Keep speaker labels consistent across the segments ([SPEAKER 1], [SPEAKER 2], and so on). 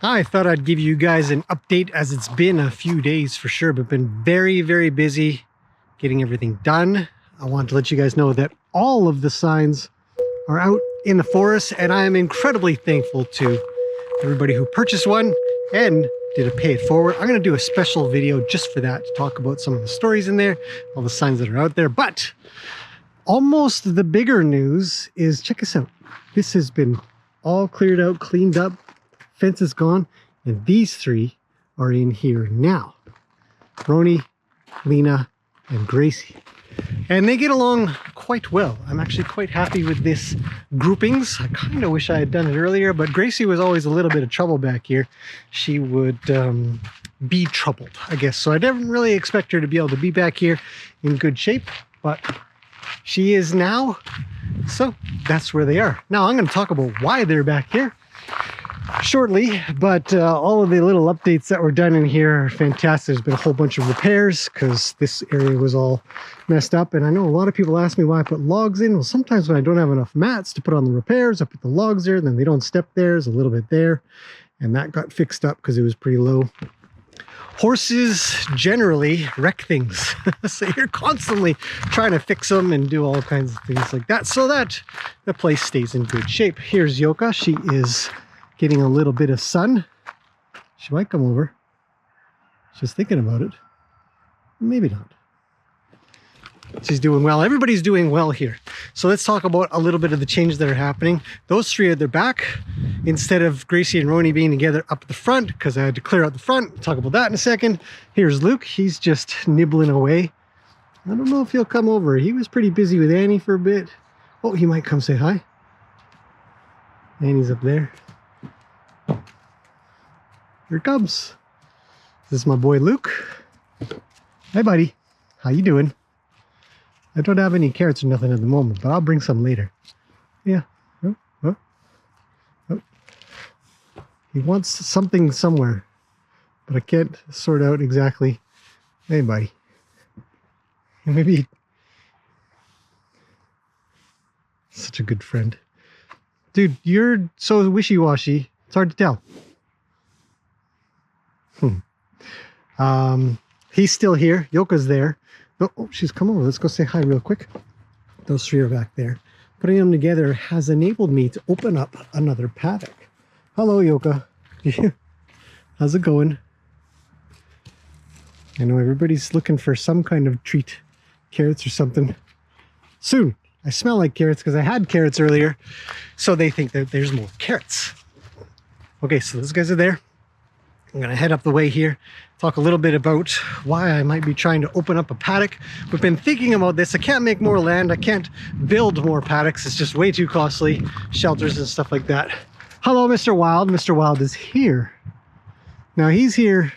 [SPEAKER 1] I thought I'd give you guys an update as it's been a few days for sure, but been very, very busy getting everything done. I want to let you guys know that all of the signs are out in the forest, and I am incredibly thankful to everybody who purchased one and did a pay it forward. I'm going to do a special video just for that to talk about some of the stories in there, all the signs that are out there. But almost the bigger news is, check this out. This has been all cleared out, cleaned up, fence is gone, and these three are in here now. Roni, Lena, and Gracie. And they get along quite well. I'm actually quite happy with this groupings. I kind of wish I had done it earlier, but Gracie was always a little bit of trouble back here. She would be troubled, I guess. So I didn't really expect her to be able to be back here in good shape, but she is now. So that's where they are. Now I'm going to talk about why they're back here shortly, but all of the little updates that were done in here are fantastic. There's been a whole bunch of repairs because this area was all messed up, and I know a lot of people ask me why I put logs in. Well, sometimes when I don't have enough mats to put on the repairs, I put the logs there, then they don't step there. There's a little bit there, and that got fixed up because it was pretty low. Horses generally wreck things, so you're constantly trying to fix them and do all kinds of things like that so that the place stays in good shape. Here's Yoka. She is getting a little bit of sun. She might come over. She's thinking about it. Maybe not. She's doing well. Everybody's doing well here. So let's talk about a little bit of the changes that are happening. Those three are back. Instead of Gracie and Roni being together up the front, because I had to clear out the front. We'll talk about that in a second. Here's Luke. He's just nibbling away. I don't know if he'll come over. He was pretty busy with Annie for a bit. Oh, he might come say hi. Annie's up there. Here it comes. This is my boy Luke. Hi, buddy. How you doing? I don't have any carrots or nothing at the moment, but I'll bring some later. Yeah. Oh, oh, oh. He wants something somewhere, but I can't sort out exactly. Hey, buddy. Maybe. Such a good friend. Dude, you're so wishy-washy. It's hard to tell. He's still here. Yoka's there. Oh, she's come over. Let's go say hi real quick. Those three are back there. Putting them together has enabled me to open up another paddock. Hello, Yoka. How's it going? I know everybody's looking for some kind of treat. Carrots or something. Soon. I smell like carrots because I had carrots earlier. So they think that there's more carrots. Okay, so those guys are there. I'm going to head up the way here, talk a little bit about why I might be trying to open up a paddock. We've been thinking about this. I can't make more land. I can't build more paddocks. It's just way too costly. Shelters and stuff like that. Hello, Mr. Wild. Mr. Wild is here. Now he's here.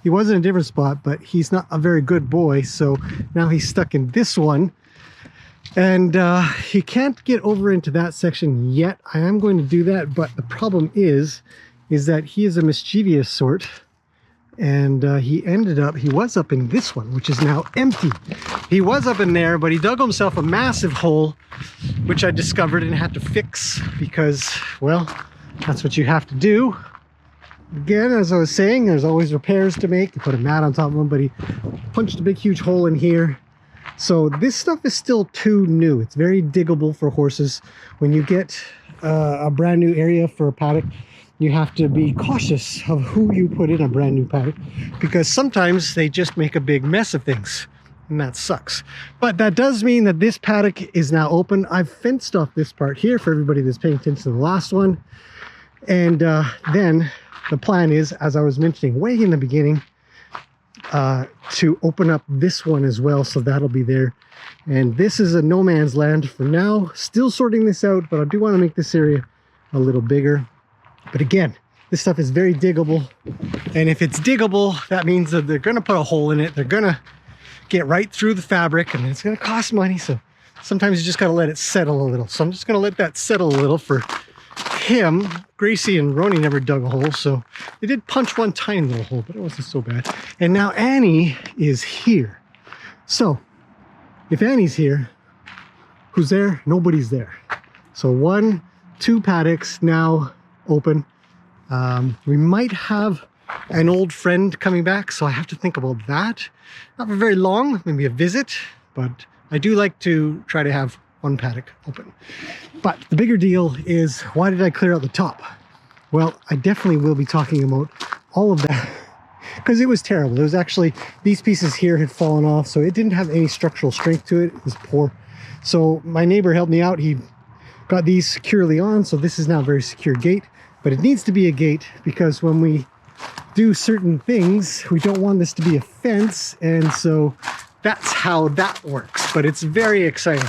[SPEAKER 1] He was in a different spot, but he's not a very good boy. So now he's stuck in this one. And he can't get over into that section yet. I am going to do that, but the problem is that he is a mischievous sort, and he was up in this one, which is now empty. He was up in there, but he dug himself a massive hole, which I discovered and had to fix because, well, that's what you have to do. Again, as I was saying, there's always repairs to make. You put a mat on top of him, but he punched a big, huge hole in here. So this stuff is still too new. It's very diggable for horses. When you get a brand new area for a paddock, you have to be cautious of who you put in a brand new paddock because sometimes they just make a big mess of things, and that sucks. But that does mean that this paddock is now open. I've fenced off this part here for everybody that's paying attention to the last one. And then the plan is, as I was mentioning way in the beginning, to open up this one as well, so that'll be there. And this is a no man's land for now. Still sorting this out, but I do want to make this area a little bigger. But again, this stuff is very diggable, and if it's diggable, that means that they're going to put a hole in it. They're going to get right through the fabric, and it's going to cost money. So sometimes you just got to let it settle a little. So I'm just going to let that settle a little for him. Gracie and Roni never dug a hole, so they did punch one tiny little hole, but it wasn't so bad. And now Annie is here. So if Annie's here, who's there? Nobody's there. So 1, 2 paddocks now open. We might have an old friend coming back, so I have to think about that. Not for very long, maybe a visit, but I do like to try to have one paddock open. But the bigger deal is, why did I clear out the top? Well, I definitely will be talking about all of that because it was terrible. It was actually, these pieces here had fallen off, so it didn't have any structural strength to it. It was poor. So my neighbor helped me out. He got these securely on, so this is now a very secure gate, but it needs to be a gate because when we do certain things, we don't want this to be a fence, and so that's how that works. But it's very exciting,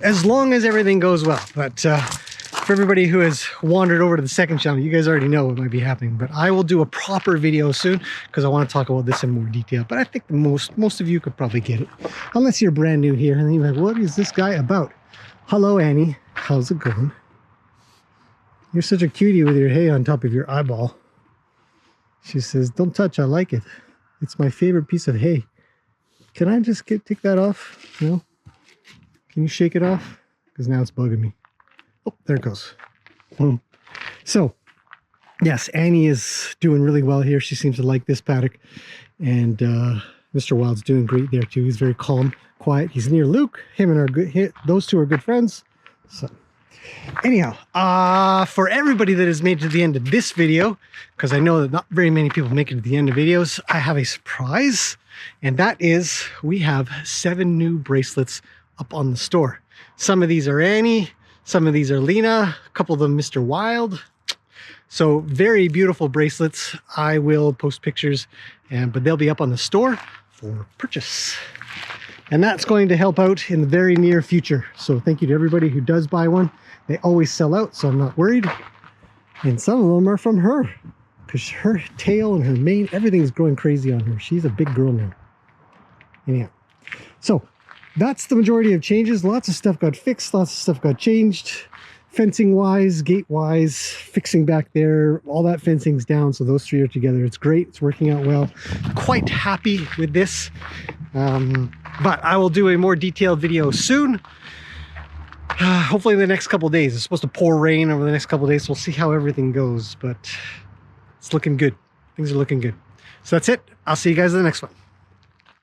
[SPEAKER 1] as long as everything goes well. But for everybody who has wandered over to the second channel, you guys already know what might be happening, but I will do a proper video soon because I want to talk about this in more detail. But I think most of you could probably get it, unless you're brand new here and you're like, what is this guy about? Hello, Annie, how's it going? You're such a cutie with your hay on top of your eyeball. She says, don't touch, I like it. It's my favorite piece of hay. Can I just take that off? No? Can you shake it off? Because now it's bugging me. Oh, there it goes. So, yes, Annie is doing really well here. She seems to like this paddock. And Mr. Wild's doing great there too. He's very calm, quiet. He's near Luke. Him and those two are good friends. So, anyhow, for everybody that has made it to the end of this video, because I know that not very many people make it to the end of videos, I have a surprise, and that is we have 7 new bracelets up on the store. Some of these are Annie, some of these are Lena, a couple of them Mr. Wild. So very beautiful bracelets. I will post pictures, but they'll be up on the store for purchase. And that's going to help out in the very near future. So thank you to everybody who does buy one. They always sell out, so I'm not worried. And some of them are from her, because her tail and her mane, everything's growing crazy on her. She's a big girl now. Anyhow, so that's the majority of changes. Lots of stuff got fixed, lots of stuff got changed. Fencing wise, gate wise, fixing back there, all that fencing's down, so those 3 are together. It's great, it's working out well. Quite happy with this. But I will do a more detailed video soon. Hopefully in the next couple of days. It's supposed to pour rain over the next couple of days. So we'll see how everything goes, but it's looking good. Things are looking good. So that's it. I'll see you guys in the next one.